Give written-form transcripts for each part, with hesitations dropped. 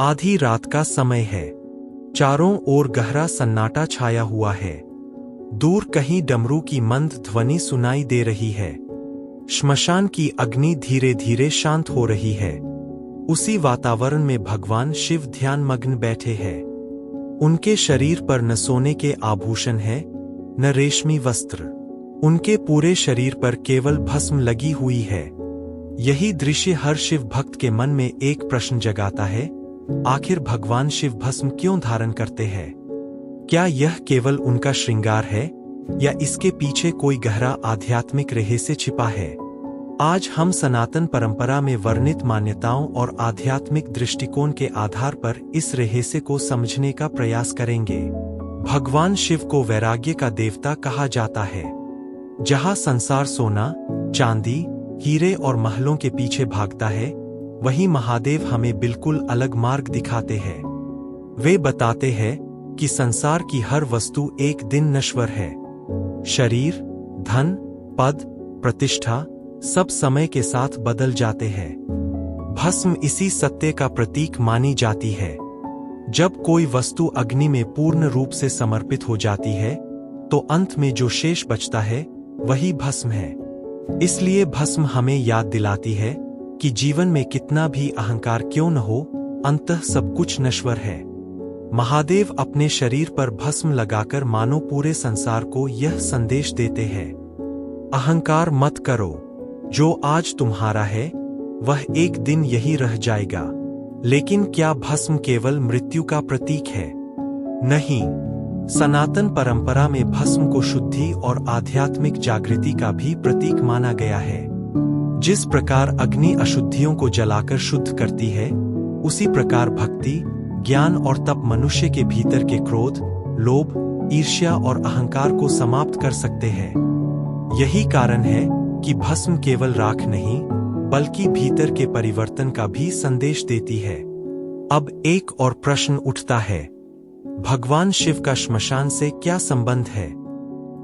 आधी रात का समय है। चारों ओर गहरा सन्नाटा छाया हुआ है। दूर कहीं डमरू की मंद ध्वनि सुनाई दे रही है। श्मशान की अग्नि धीरे धीरे शांत हो रही है। उसी वातावरण में भगवान शिव ध्यानमग्न बैठे हैं। उनके शरीर पर न सोने के आभूषण है, न रेशमी वस्त्र। उनके पूरे शरीर पर केवल भस्म लगी हुई है। यही दृश्य हर शिव भक्त के मन में एक प्रश्न जगाता है, आखिर भगवान शिव भस्म क्यों धारण करते हैं? क्या यह केवल उनका श्रृंगार है या इसके पीछे कोई गहरा आध्यात्मिक रहस्य छिपा है? आज हम सनातन परंपरा में वर्णित मान्यताओं और आध्यात्मिक दृष्टिकोण के आधार पर इस रहस्य को समझने का प्रयास करेंगे। भगवान शिव को वैराग्य का देवता कहा जाता है। जहां संसार सोना, चांदी, हीरे और महलों के पीछे भागता है, वहीं महादेव हमें बिल्कुल अलग मार्ग दिखाते हैं। वे बताते हैं कि संसार की हर वस्तु एक दिन नश्वर है। शरीर, धन, पद, प्रतिष्ठा सब समय के साथ बदल जाते हैं। भस्म इसी सत्य का प्रतीक मानी जाती है। जब कोई वस्तु अग्नि में पूर्ण रूप से समर्पित हो जाती है, तो अंत में जो शेष बचता है वही भस्म है। इसलिए भस्म हमें याद दिलाती है कि जीवन में कितना भी अहंकार क्यों न हो, अंततः सब कुछ नश्वर है। महादेव अपने शरीर पर भस्म लगाकर मानो पूरे संसार को यह संदेश देते हैं, अहंकार मत करो। जो आज तुम्हारा है वह एक दिन यही रह जाएगा। लेकिन क्या भस्म केवल मृत्यु का प्रतीक है? नहीं, सनातन परंपरा में भस्म को शुद्धि और आध्यात्मिक जागृति का भी प्रतीक माना गया है। जिस प्रकार अग्नि अशुद्धियों को जलाकर शुद्ध करती है, उसी प्रकार भक्ति, ज्ञान और तप मनुष्य के भीतर के क्रोध, लोभ, ईर्ष्या और अहंकार को समाप्त कर सकते हैं। यही कारण है कि भस्म केवल राख नहीं, बल्कि भीतर के परिवर्तन का भी संदेश देती है। अब एक और प्रश्न उठता है, भगवान शिव का श्मशान से क्या संबंध है?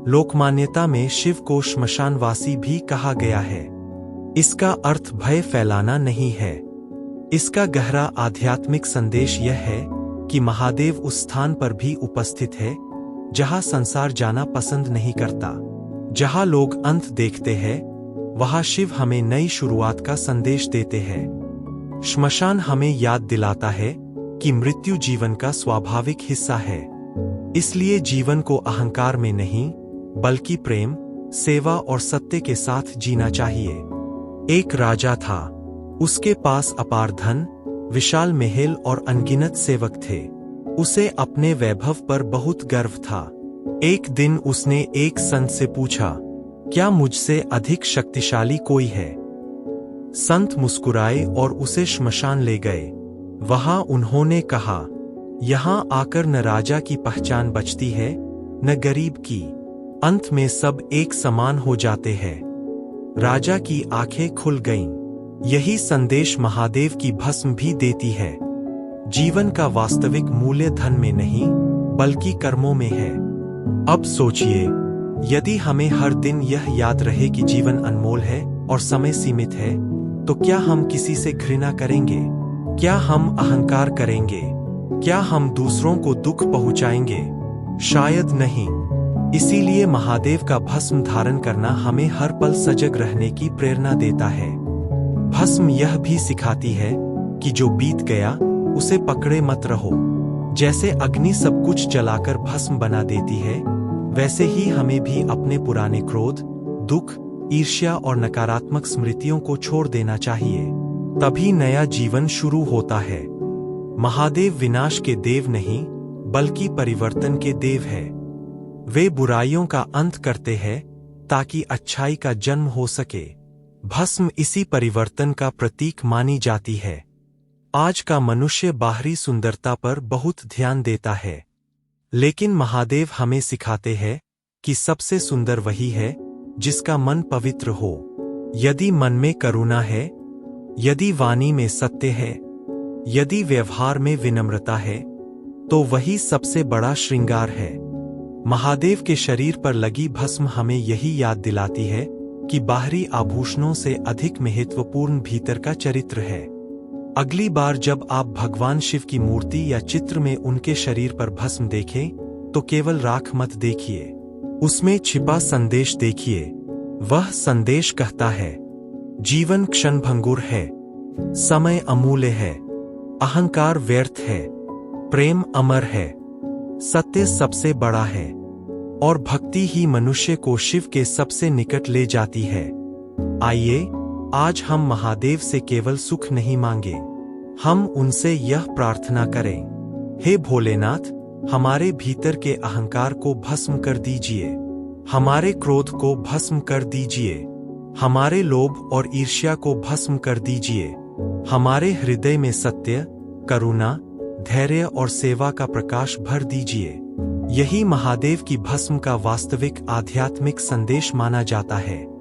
लोकमान्यता में शिव को श्मशानवासी भी कहा गया है। इसका अर्थ भय फैलाना नहीं है। इसका गहरा आध्यात्मिक संदेश यह है कि महादेव उस स्थान पर भी उपस्थित है जहां संसार जाना पसंद नहीं करता। जहां लोग अंत देखते हैं, वहां शिव हमें नई शुरुआत का संदेश देते हैं। श्मशान हमें याद दिलाता है कि मृत्यु जीवन का स्वाभाविक हिस्सा है। इसलिए जीवन को अहंकार में नहीं, बल्कि प्रेम, सेवा और सत्य के साथ जीना चाहिए। एक राजा था। उसके पास अपार धन, विशाल महल और अनगिनत सेवक थे। उसे अपने वैभव पर बहुत गर्व था। एक दिन उसने एक संत से पूछा, क्या मुझसे अधिक शक्तिशाली कोई है? संत मुस्कुराए और उसे श्मशान ले गए। वहां उन्होंने कहा, यहां आकर न राजा की पहचान बचती है, न गरीब की। अंत में सब एक समान हो जाते हैं। राजा की आंखें खुल गईं। यही संदेश महादेव की भस्म भी देती है। जीवन का वास्तविक मूल्य धन में नहीं, बल्कि कर्मों में है। अब सोचिए, यदि हमें हर दिन यह याद रहे कि जीवन अनमोल है और समय सीमित है, तो क्या हम किसी से घृणा करेंगे? क्या हम अहंकार करेंगे? क्या हम दूसरों को दुख पहुंचाएंगे? शायद नहीं। इसीलिए महादेव का भस्म धारण करना हमें हर पल सजग रहने की प्रेरणा देता है। भस्म यह भी सिखाती है कि जो बीत गया उसे पकड़े मत रहो। जैसे अग्नि सब कुछ जलाकर भस्म बना देती है, वैसे ही हमें भी अपने पुराने क्रोध, दुख, ईर्ष्या और नकारात्मक स्मृतियों को छोड़ देना चाहिए। तभी नया जीवन शुरू होता है। महादेव विनाश के देव नहीं, बल्कि परिवर्तन के देव है। वे बुराइयों का अंत करते हैं ताकि अच्छाई का जन्म हो सके। भस्म इसी परिवर्तन का प्रतीक मानी जाती है। आज का मनुष्य बाहरी सुंदरता पर बहुत ध्यान देता है, लेकिन महादेव हमें सिखाते हैं कि सबसे सुंदर वही है जिसका मन पवित्र हो। यदि मन में करुणा है, यदि वाणी में सत्य है, यदि व्यवहार में विनम्रता है, तो वही सबसे बड़ा श्रृंगार है। महादेव के शरीर पर लगी भस्म हमें यही याद दिलाती है कि बाहरी आभूषणों से अधिक महत्वपूर्ण भीतर का चरित्र है। अगली बार जब आप भगवान शिव की मूर्ति या चित्र में उनके शरीर पर भस्म देखें तो केवल राख मत देखिए, उसमें छिपा संदेश देखिए। वह संदेश कहता है, जीवन क्षणभंगुर है, समय अमूल्य है, अहंकार व्यर्थ है, प्रेम अमर है, सत्य सबसे बड़ा है और भक्ति ही मनुष्य को शिव के सबसे निकट ले जाती है। आइए आज हम महादेव से केवल सुख नहीं मांगे, हम उनसे यह प्रार्थना करें, हे भोलेनाथ, हमारे भीतर के अहंकार को भस्म कर दीजिए, हमारे क्रोध को भस्म कर दीजिए, हमारे लोभ और ईर्ष्या को भस्म कर दीजिए, हमारे हृदय में सत्य, करुणा, धैर्य और सेवा का प्रकाश भर दीजिए। यही महादेव की भस्म का वास्तविक आध्यात्मिक संदेश माना जाता है।